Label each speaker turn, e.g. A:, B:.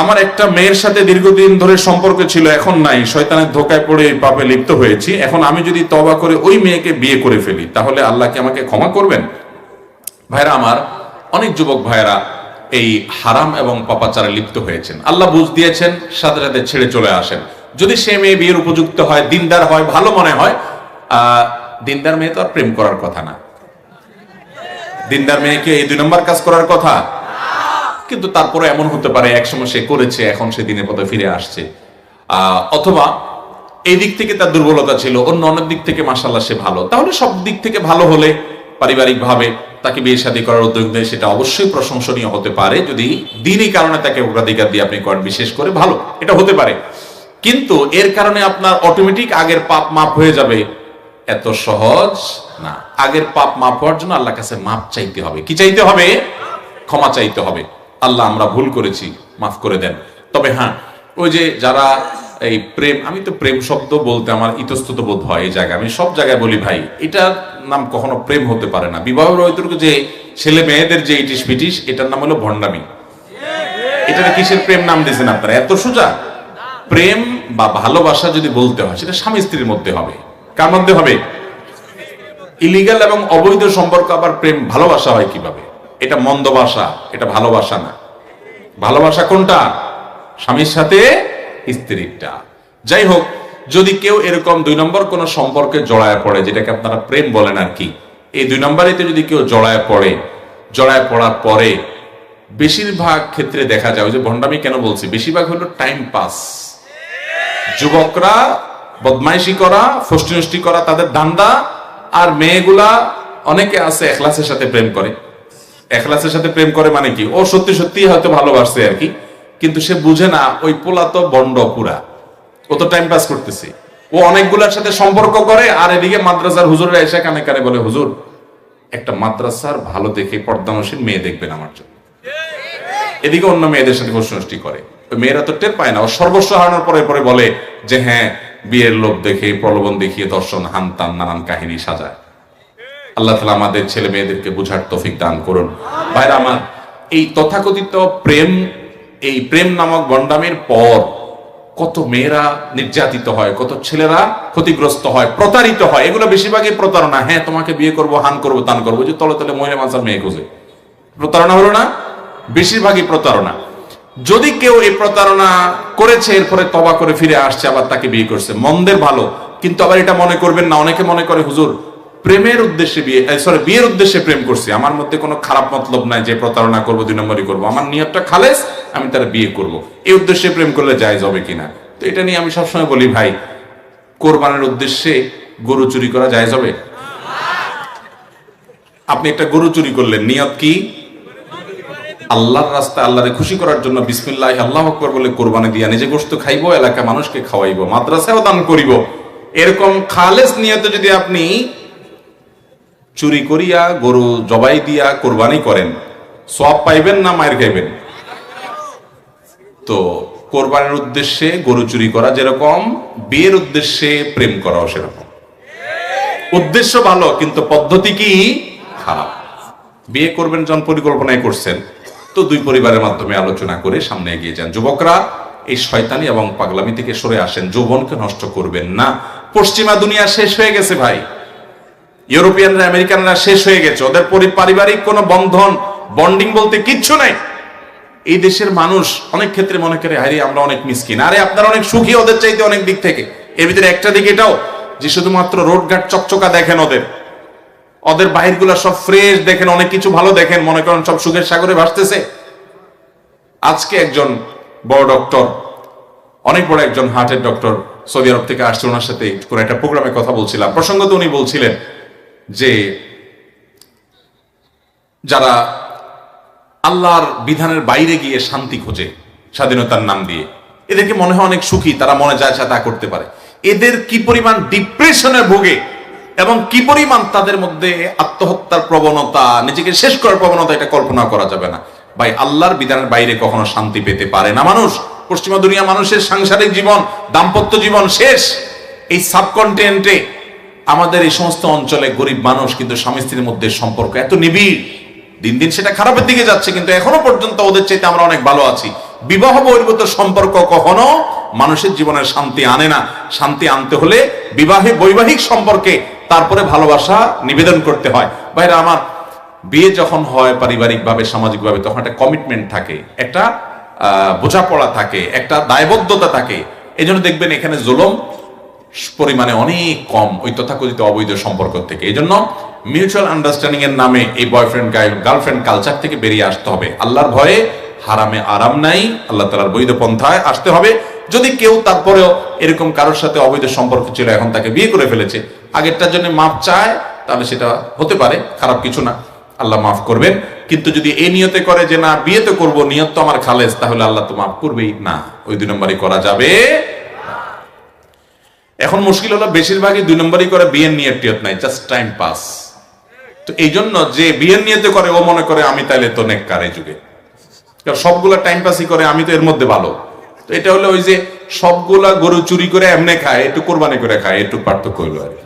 A: আমার একটা মেয়ের সাথে দীর্ঘদিন ধরে সম্পর্ক ছিল, এখন নাই, শয়তানের ধোকায় পড়ে পাপে লিপ্ত হয়েছি। এখন আমি যদি তওবা করে ওই মেয়েকে বিয়ে করে ফেলি তাহলে আল্লাহ কি আমাকে ক্ষমা করবেন? ভাইরা আমার, অনেক যুবক ভাইরা এই হারাম এবং পাপাচারে লিপ্ত হয়েছেন, আল্লাহ বুঝ দিয়েছেন, সাথে সাথে ছেড়ে চলে আসেন। যদি সে মেয়ে বিয়ের উপযুক্ত হয়, দিনদার হয়, ভালো মনে হয়, দিনদার মেয়ে তো আর প্রেম করার কথা না। দিনদার মেয়েকে এই 2 নম্বর কাজ করার কথা। কিন্তু তারপরে এমন হতে পারে একসময় সে করেছে, এখন সে দিনের পথে ফিরে আসছে, অথবা এই দিক থেকে তার দুর্বলতা ছিল, অন্য অনেক দিক থেকে মাশাআল্লাহ সে ভালো। তাহলে সব দিক থেকে ভালো হলে পারিবারিক ভাবে তাকে বিয়ে শাদী করার উদ্যোগ নেয়, সেটা অবশ্যই প্রশংসনীয় হতে পারে। যদি দিনই কারণে তাকে অগ্রাধিকার দিয়ে আপনি করেন, বিশেষ করে ভালো, এটা হতে পারে। কিন্তু এর কারণে আপনার অটোমেটিক আগের পাপ মাফ হয়ে যাবে, এত সহজ না। আগের পাপ মাফ হওয়ার জন্য আল্লাহর কাছে মাফ চাইতে হবে। কি চাইতে হবে? ক্ষমা চাইতে হবে। আল্লাহ, আমরা ভুল করেছি, মাফ করে দেন। তবে হ্যাঁ, ওই যে যারা এই প্রেম, আমি তো প্রেম শব্দ বলতে আমার ইতস্তত বোধ হয় এই জায়গায়, আমি সব জায়গায় বলি ভাই, এটার নাম কখনো প্রেম হতে পারে না। বিবাহের ঐতিহ্য যে ছেলে মেয়েদের যে ইটিস পিটিস, এটার নাম হলো ভণ্ডামি। এটা কিসের প্রেম নাম দিয়েছেন আপনারা? এত সোজা। প্রেম বা ভালোবাসা যদি বলতে হয়, সেটা স্বামী স্ত্রীর মধ্যে হবে। কার মধ্যে হবে? ইলিগাল এবং অবৈধ সম্পর্ক আবার প্রেম ভালোবাসা হয় কিভাবে? এটা মন্দ বাসা, এটা ভালোবাসা না। ভালোবাসা কোনটা? স্বামীর সাথে স্ত্রীরটা। যাই হোক, যদি কেউ এরকম 2 নম্বর কোন সম্পর্কে জড়ায় পড়ে, যেটাকে আপনারা প্রেম বলেন আর কি, এই 2 নম্বরেতে যদি কেউ জড়ায় পড়ে, জড়ায় পড়ার পরে বেশিরভাগ ক্ষেত্রে দেখা যায়, ওই যে ভণ্ডামি কেন বলছি, বেশিরভাগ হলো টাইম পাস। যুবকরা বদমাইশি করা, ফষ্টি নষ্টি করা তাদের ধান্দা, আর মেয়েগুলা অনেকে আছে এখলাসের সাথে প্রেম করে। এখলাসের সাথে প্রেম করে মানে কি, ও সত্যি সত্যি হয়তো ভালোবাসছে আর কি, কিন্তু সে বুঝে না ওই পোলা তো বন্ড পুরা, ও তো টাইম পাস করতেছে। ও অনেকগুলার সাথে সম্পর্ক করে, আর এদিকে মাদ্রাসার হুজুররা এসে কানে কানে বলে, হুজুর একটা মাদ্রাসার ভালো দেখে পর্দানসীন মেয়ে দেখবেন আমার জন্য। এদিকে অন্য মেয়েদের সাথে ফষ্টি করে। ওই মেয়েরা তো টের পায় না, ও সর্বস্ব হারানোর পরে পরে বলে যে হ্যাঁ, বিয়ের লোভ দেখে, প্রলোভন দেখিয়ে দর্শন, হানতান, নানান কাহিনী সাজায়। আল্লাহ তাআলা আমাদের ছেলে মেয়েদেরকে বুঝার তৌফিক দান করুন। ভাইরা আমার, এই তথাকথিত প্রেম, এই প্রেম নামক গন্ডামের পর কত মেয়েরা নির্যাতিত হয়, কত ছেলেরা ক্ষতিগ্রস্ত হয়, প্রতারিত হয়। এগুলো বেশিরভাগই প্রতারণা। হ্যাঁ, তোমাকে বিয়ে করবো, হান করবো, তান করবো, যে তলে তলে মহিলা মানুষের মেয়ে খুঁজে প্রতারণা হলো না? বেশিরভাগই প্রতারণা। যদি কেউ এই প্রতারণা করেছে, এরপরে তওবা করে ফিরে আসছে, আবার তাকে বিয়ে করছে, মন্দের ভালো। কিন্তু আবার এটা মনে করবেন না, অনেকে মনে করে হুজুর প্রেমের উদ্দেশ্যে বিয়ের উদ্দেশ্যে প্রেম করছি, আমার মধ্যে কোনো খারাপ মতলব নাই যে প্রতারণা করবো, 2 নম্বরই করবো, আমার নিয়তটা খালেস, আমি তার বিয়ে করব। এই উদ্দেশ্যে প্রেম করলে জায়েজ হবে কিনা? তো এটা নিয়ে আমি সবসময় বলি ভাই, কোরবানের উদ্দেশ্যে গরু চুরি করা জায়েজ হবে? আপনি একটা গরু চুরি করলেন, নিয়ত কি? আল্লাহর রাস্তায় আল্লাহরে খুশি করার জন্য বিসমিল্লাহ আল্লাহু আকবার বলে কোরবানি দিয়া নিজে গোশত খাইবো, এলাকা মানুষকে খাওয়াইবো, মাদ্রাসায়ও দান করিব, এরকম খালেস নিয়তে যদি আপনি চুরি করিয়া গরু জবাই দিয়া কোরবানি করেন, সওয়াব পাইবেন না মায়ের খাইবেন? তো কোরবানির উদ্দেশ্যে গরু চুরি করা যেরকম, বিয়ের উদ্দেশ্যে প্রেম করাও সেরকম। উদ্দেশ্য ভালো, কিন্তু পদ্ধতি কি খারাপ। বিয়ে করবেন যখন পরিকল্পনায় করছেন, তো 2 পরিবারের মাধ্যমে আলোচনা করে সামনে এগিয়ে যান। যুবকরা এই শয়তানি এবং পাগলামি থেকে সরে আসেন, যৌবনকে নষ্ট করবেন না। পশ্চিমা দুনিয়া শেষ হয়ে গেছে ভাই, ইউরোপিয়ানরা, আমেরিকানরা শেষ হয়ে গেছে, ওদের পারিবারিক কোনো বন্ধন, বন্ডিং বলতে কিচ্ছু নাই। এই দেশের মানুষ অনেক ক্ষেত্রে মনে করে আরে আমরা অনেক মিসকিন, আরে আপনারা অনেক সুখী ওদের চাইতে অনেক দিক থেকে। এর ভিতরে একটা দিক এটাও যে শুধুমাত্র রোডঘাট চকচকা দেখেন, ওদের বাহিরগুলা সব ফ্রেশ দেখেন, অনেক কিছু ভালো দেখেন, মনে করেন সব সুখের সাগরে ভাসতেছে। আজকে একজন বড় ডক্টর, অনেক বড় একজন হার্টের ডক্টর সৌদি আরব থেকে আসছে, ওনার সাথে কোন একটা প্রোগ্রামে কথা বলছিলাম, প্রসঙ্গত উনি বলছিলেন যে যারা আল্লাহর বিধানের বাইরে গিয়ে শান্তি খোঁজে স্বাধীনতার নাম দিয়ে, এদেরকে মনে হয় অনেক সুখী, তারা মনে যায় তা করতে পারে। এদের কি পরিমাণ ডিপ্রেশনে ভোগে এবং কি পরিমাণ তাদের মধ্যে আত্মহত্যার প্রবণতা, নিজেকে শেষ করার প্রবণতা, এটা কল্পনা করা যাবে না ভাই। আল্লাহর বিধানের বাইরে কখনো শান্তি পেতে পারে না মানুষ। পশ্চিমা দুনিয়া মানুষের সাংসারিক জীবন, দাম্পত্য জীবন শেষ। এই সাবকন্টিনেন্টে, আমাদের এই সমস্ত অঞ্চলে গরিব মানুষ, কিন্তু স্বামী স্ত্রীর মধ্যে সম্পর্ক এত নিবিড়, দিন দিন সেটা খারাপের দিকে যাচ্ছে, কিন্তু এখনো পর্যন্ত ওদের চাইতে আমরা অনেক ভালো আছি। বিবাহ বহির্ভূত সম্পর্ক কখনো মানুষের জীবনের শান্তি আনে না। শান্তি আনতে হলে বৈবাহিক সম্পর্কে তারপরে ভালোবাসা নিবেদন করতে হয়। ভাইরা আমার, বিয়ে যখন হয় পারিবারিকভাবে সামাজিকভাবে, তখন একটা কমিটমেন্ট থাকে, একটা বোঝাপড়া থাকে, একটা দায়বদ্ধতা থাকে। এই জন্য দেখবেন এখানে জুলুম পরিমাণে অনেক কম ওই তথাকথিত অবৈধ সম্পর্ক থেকে। এই জন্য মিউচুয়াল আন্ডারস্ট্যান্ডিং এর নামে এই বয়ফ্রেন্ড গার্লফ্রেন্ড কালচার থেকে বেরিয়ে আসতে হবে। আল্লাহর ভয়ে হারামে আরাম নাই, আল্লাহ তাআলার বৈধ পন্থায় আসতে হবে। যদি কেউ তারপরেও এরকম কারোর সাথে অবৈধ সম্পর্ক ছিল, এখন তাকে বিয়ে করে ফেলেছে, আগেরটার জন্য মাপ চায়, তাহলে সেটা হতে পারে, খারাপ কিছু না, আল্লাহ মাফ করবেন। কিন্তু যদি এই নিয়তে করে যে না বিয়ে তো করবো, নিয়ত তো আমার খালেস, তাহলে আল্লাহ তো মাফ করবেই না। ওই 2 নম্বরই করা যাবে। এখন মুশকিল হলো বেশিরভাগই 2 নম্বরই করে, বিয়ের নিয়ত টিয়ত নাই, জাস্ট টাইম পাস। তো এই জন্য যে বিয়ের নিয়তে করে ও মনে করে আমি তাইলে তো নেককার এই যুগে, কারণ সবগুলা টাইম পাসই করে, আমি তো এর মধ্যে ভালো। তো এটা হলো ওই যে সবগুলা গরু চুরি করে এমনে খায়, একটু কোরবানি করে খায়, একটু পার্থক্য হইলো আর কি।